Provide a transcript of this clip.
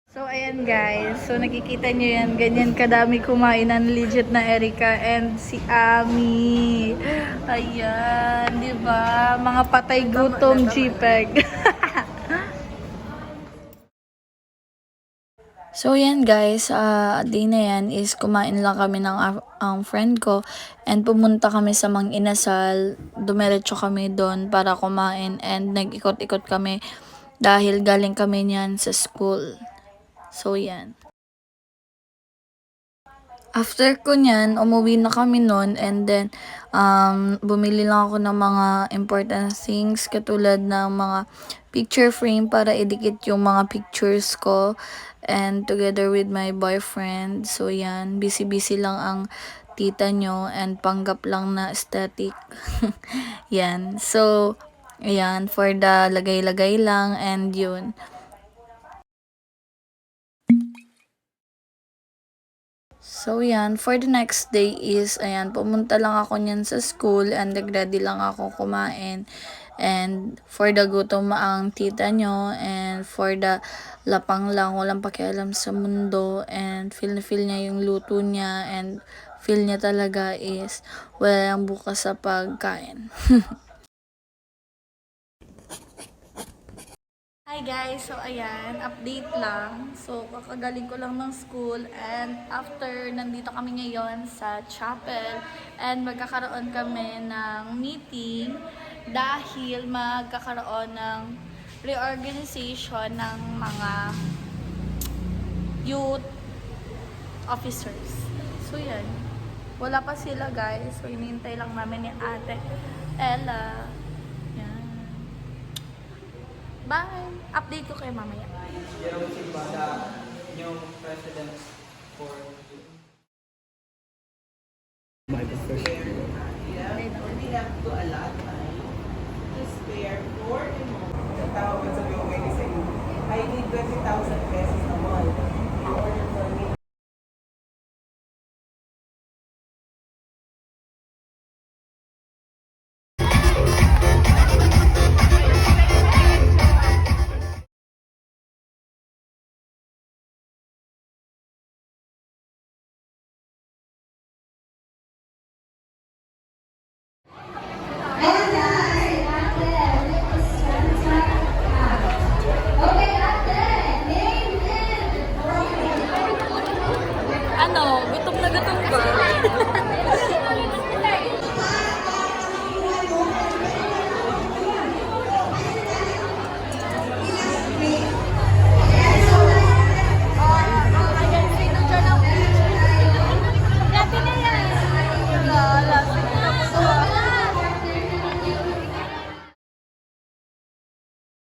So, ayan guys. So, nakikita nyo yan. Ganyan kadami kumain ng legit na Erica and si Ami. Ayan. Diba? Mga patay gutom G-Peg. So, yan guys. Day na yan is kumain lang kami ng ang friend ko. And pumunta kami sa Mang Inasal. Dumiretso kami doon para kumain. And nag-ikot-ikot kami dahil galing kami niyan sa school. So, yan. After ko niyan, umuwi na kami noon and then bumili lang ako ng mga important things katulad ng mga picture frame para idikit yung mga pictures ko and together with my boyfriend. So yan, busy-busy lang ang tita nyo and panggap lang na aesthetic. Yan. So, ayan, for the lagay-lagay lang and yun. So, yan. For the next day is, ayan, pumunta lang ako niyan sa school and nag-ready lang ako kumain. And for the gutom ang tita nyo and for the lapang lang, walang pakialam sa mundo and feel na feel niya yung luto niya and feel niya talaga is walang bukas sa pagkain. Hi guys! So ayan, update lang. So kakagaling ko lang ng school and after nandito kami ngayon sa chapel and magkakaroon kami ng meeting dahil magkakaroon ng reorganization ng mga youth officers. So yan, wala pa sila guys. So hinihintay lang namin ni Ate Ella. Bye! Update ko kayo mamaya. Jerome Silva, the new president for My profession. We have to allot time to spare for the moment. Tatawag sa iyo, I need 20,000 pesos a month.